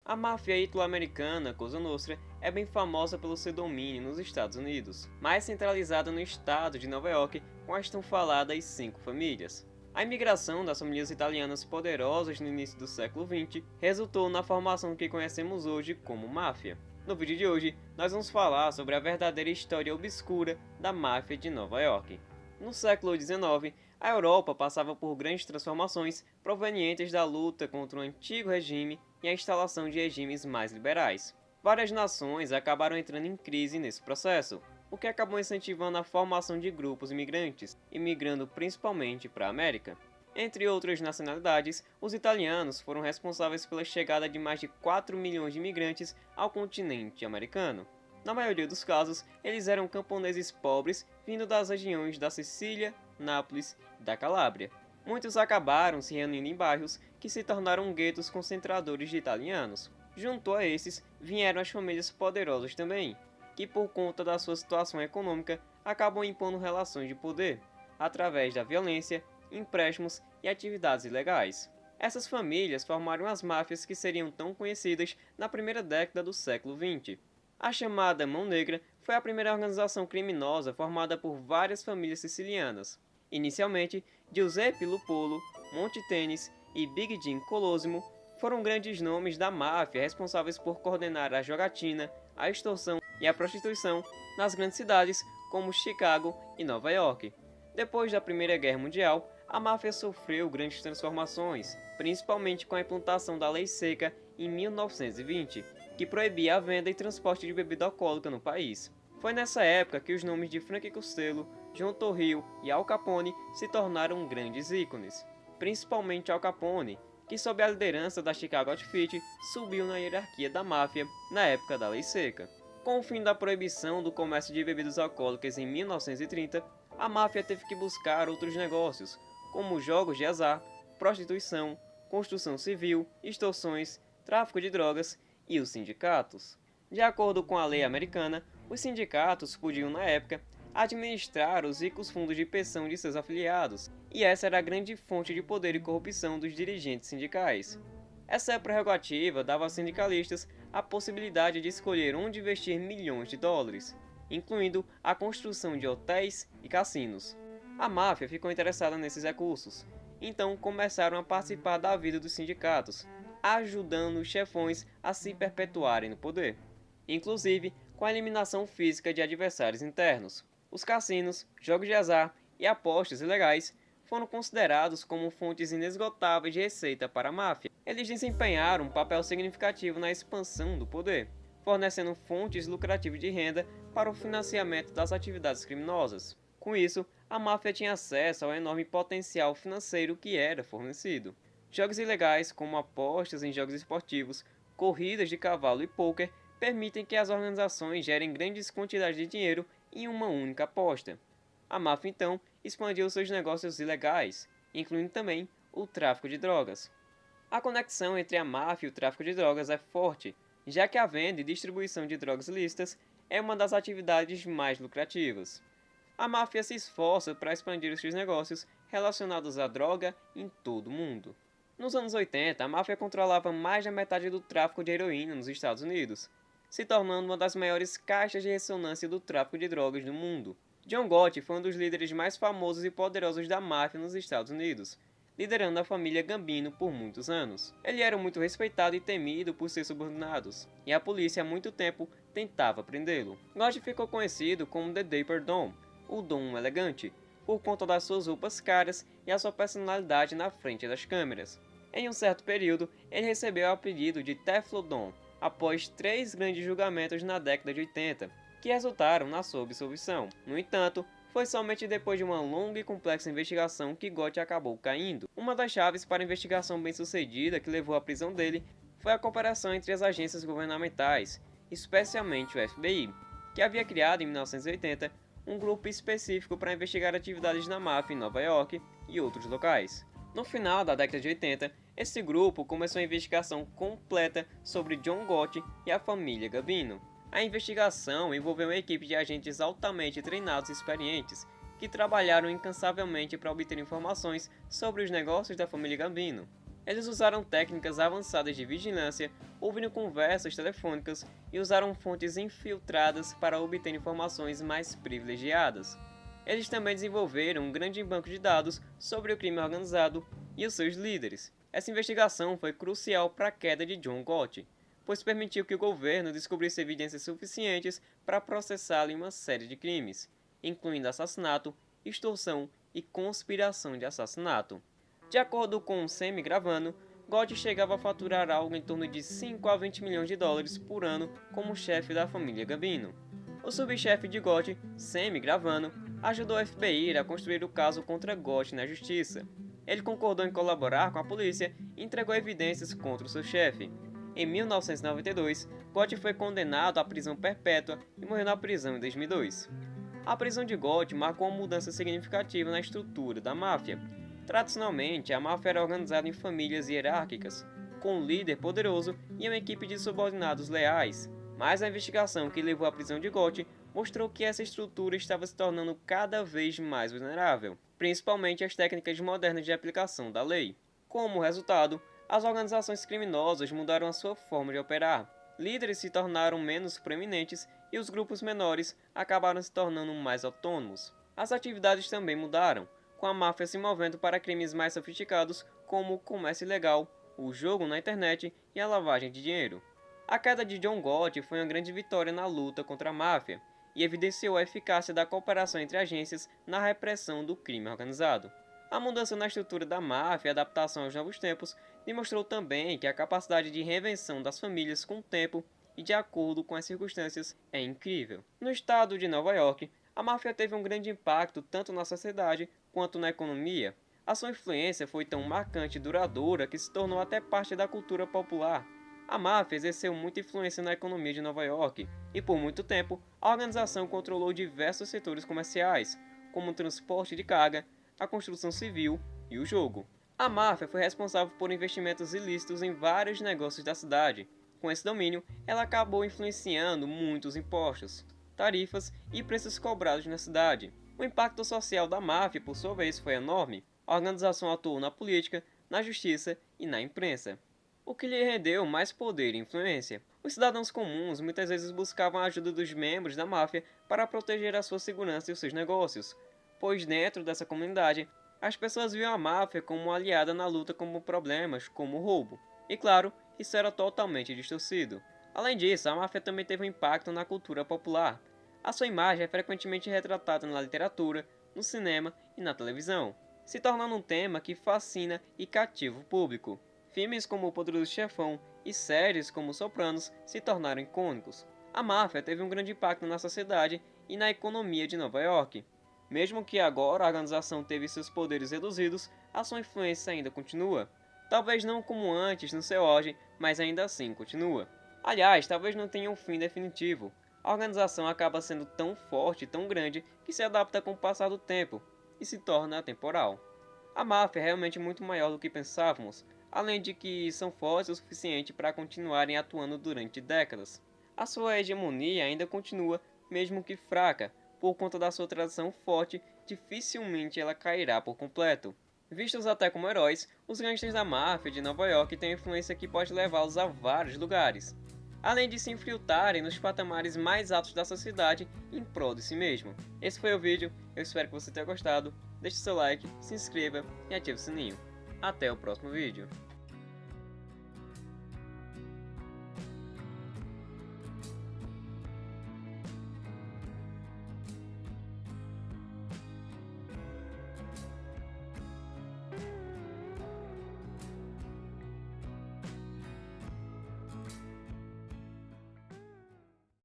A máfia italo-americana Cosa Nostra é bem famosa pelo seu domínio nos Estados Unidos, mais centralizada no estado de Nova York, com as tão faladas 5 famílias. A imigração das famílias italianas poderosas no início do século XX resultou na formação que conhecemos hoje como máfia. No vídeo de hoje, nós vamos falar sobre a verdadeira história obscura da máfia de Nova York. No século XIX, a Europa passava por grandes transformações provenientes da luta contra o antigo regime e a instalação de regimes mais liberais. Várias nações acabaram entrando em crise nesse processo, o que acabou incentivando a formação de grupos imigrantes, imigrando principalmente para a América. Entre outras nacionalidades, os italianos foram responsáveis pela chegada de mais de 4 milhões de imigrantes ao continente americano. Na maioria dos casos, eles eram camponeses pobres vindo das regiões da Sicília, Nápoles e da Calábria. Muitos acabaram se reunindo em bairros que se tornaram guetos concentradores de italianos. Junto a esses, vieram as famílias poderosas também, que por conta da sua situação econômica acabam impondo relações de poder, através da violência, empréstimos e atividades ilegais. Essas famílias formaram as máfias que seriam tão conhecidas na primeira década do século XX. A chamada Mão Negra foi a primeira organização criminosa formada por várias famílias sicilianas. Inicialmente, Giuseppe Lupolo, Monte Tênis e Big Jim Colosimo foram grandes nomes da máfia responsáveis por coordenar a jogatina, a extorsão e a prostituição nas grandes cidades como Chicago e Nova York. Depois da Primeira Guerra Mundial, a máfia sofreu grandes transformações, principalmente com a implantação da Lei Seca em 1920, que proibia a venda e transporte de bebida alcoólica no país. Foi nessa época que os nomes de Frank Costello, John Torrio e Al Capone se tornaram grandes ícones, principalmente Al Capone, que sob a liderança da Chicago Outfit subiu na hierarquia da máfia na época da Lei Seca. Com o fim da proibição do comércio de bebidas alcoólicas em 1930, a máfia teve que buscar outros negócios, como jogos de azar, prostituição, construção civil, extorsões, tráfico de drogas e os sindicatos. De acordo com a lei americana, os sindicatos podiam, na época, administrar os ricos fundos de pensão de seus afiliados, e essa era a grande fonte de poder e corrupção dos dirigentes sindicais. Essa prerrogativa dava aos sindicalistas a possibilidade de escolher onde investir milhões de dólares, incluindo a construção de hotéis e cassinos. A máfia ficou interessada nesses recursos, então começaram a participar da vida dos sindicatos, ajudando os chefões a se perpetuarem no poder, inclusive com a eliminação física de adversários internos. Os cassinos, jogos de azar e apostas ilegais foram considerados como fontes inesgotáveis de receita para a máfia. Eles desempenharam um papel significativo na expansão do poder, fornecendo fontes lucrativas de renda para o financiamento das atividades criminosas. Com isso, a máfia tinha acesso ao enorme potencial financeiro que era fornecido. Jogos ilegais, como apostas em jogos esportivos, corridas de cavalo e pôquer, permitem que as organizações gerem grandes quantidades de dinheiro em uma única aposta. A máfia então expandiu seus negócios ilegais, incluindo também o tráfico de drogas. A conexão entre a máfia e o tráfico de drogas é forte, já que a venda e distribuição de drogas ilícitas é uma das atividades mais lucrativas. A máfia se esforça para expandir os seus negócios relacionados à droga em todo o mundo. Nos anos 80, a máfia controlava mais da metade do tráfico de heroína nos Estados Unidos, se tornando uma das maiores caixas de ressonância do tráfico de drogas do mundo. John Gotti foi um dos líderes mais famosos e poderosos da máfia nos Estados Unidos, liderando a família Gambino por muitos anos. Ele era muito respeitado e temido por seus subordinados, e a polícia há muito tempo tentava prendê-lo. Gotti ficou conhecido como The Dapper Don, o Dom Elegante, por conta das suas roupas caras e a sua personalidade na frente das câmeras. Em um certo período, ele recebeu o apelido de Teflon Don, após 3 grandes julgamentos na década de 80, que resultaram na sua absolvição. No entanto, foi somente depois de uma longa e complexa investigação que Gotti acabou caindo. Uma das chaves para a investigação bem-sucedida que levou à prisão dele foi a cooperação entre as agências governamentais, especialmente o FBI, que havia criado em 1980 um grupo específico para investigar atividades da máfia em Nova York e outros locais. No final da década de 80, esse grupo começou a investigação completa sobre John Gotti e a família Gambino. A investigação envolveu uma equipe de agentes altamente treinados e experientes, que trabalharam incansavelmente para obter informações sobre os negócios da família Gambino. Eles usaram técnicas avançadas de vigilância, ouvindo conversas telefônicas e usaram fontes infiltradas para obter informações mais privilegiadas. Eles também desenvolveram um grande banco de dados sobre o crime organizado e os seus líderes. Essa investigação foi crucial para a queda de John Gotti, pois permitiu que o governo descobrisse evidências suficientes para processá-lo em uma série de crimes, incluindo assassinato, extorsão e conspiração de assassinato. De acordo com Sammy Gravano, Gotti chegava a faturar algo em torno de 5 a 20 milhões de dólares por ano como chefe da família Gambino. O subchefe de Gotti, Sammy Gravano, ajudou o FBI a construir o caso contra Gotti na justiça. Ele concordou em colaborar com a polícia e entregou evidências contra o seu chefe. Em 1992, Gotti foi condenado à prisão perpétua e morreu na prisão em 2002. A prisão de Gotti marcou uma mudança significativa na estrutura da máfia. Tradicionalmente, a máfia era organizada em famílias hierárquicas, com um líder poderoso e uma equipe de subordinados leais, mas a investigação que levou à prisão de Gotti mostrou que essa estrutura estava se tornando cada vez mais vulnerável, principalmente às técnicas modernas de aplicação da lei. Como resultado, as organizações criminosas mudaram a sua forma de operar. Líderes se tornaram menos proeminentes e os grupos menores acabaram se tornando mais autônomos. As atividades também mudaram, com a máfia se movendo para crimes mais sofisticados como o comércio ilegal, o jogo na internet e a lavagem de dinheiro. A queda de John Gotti foi uma grande vitória na luta contra a máfia e evidenciou a eficácia da cooperação entre agências na repressão do crime organizado. A mudança na estrutura da máfia e a adaptação aos novos tempos demonstrou também que a capacidade de reinvenção das famílias com o tempo e de acordo com as circunstâncias é incrível. No estado de Nova York, a máfia teve um grande impacto tanto na sociedade quanto na economia. A sua influência foi tão marcante e duradoura que se tornou até parte da cultura popular. A máfia exerceu muita influência na economia de Nova York e, por muito tempo, a organização controlou diversos setores comerciais, como o transporte de carga, a construção civil e o jogo. A máfia foi responsável por investimentos ilícitos em vários negócios da cidade. Com esse domínio, ela acabou influenciando muitos impostos, tarifas e preços cobrados na cidade. O impacto social da máfia, por sua vez, foi enorme. A organização atuou na política, na justiça e na imprensa, o que lhe rendeu mais poder e influência. Os cidadãos comuns muitas vezes buscavam a ajuda dos membros da máfia para proteger a sua segurança e os seus negócios, pois dentro dessa comunidade, as pessoas viam a máfia como uma aliada na luta contra problemas como o roubo. E claro, isso era totalmente distorcido. Além disso, a máfia também teve um impacto na cultura popular. A sua imagem é frequentemente retratada na literatura, no cinema e na televisão, se tornando um tema que fascina e cativa o público. Filmes como O Poderoso Chefão e séries como Sopranos se tornaram icônicos. A máfia teve um grande impacto na sociedade e na economia de Nova York. Mesmo que agora a organização teve seus poderes reduzidos, a sua influência ainda continua. Talvez não como antes no seu auge, mas ainda assim continua. Aliás, talvez não tenha um fim definitivo. A organização acaba sendo tão forte e tão grande que se adapta com o passar do tempo e se torna atemporal. A máfia é realmente muito maior do que pensávamos, além de que são fortes o suficiente para continuarem atuando durante décadas. A sua hegemonia ainda continua, mesmo que fraca, por conta da sua tradição forte, dificilmente ela cairá por completo. Vistos até como heróis, os gangsters da máfia de Nova York têm influência que pode levá-los a vários lugares, além de se infiltrarem nos patamares mais altos da sociedade em prol de si mesmo. Esse foi o vídeo, eu espero que você tenha gostado, deixe seu like, se inscreva e ative o sininho. Até o próximo vídeo.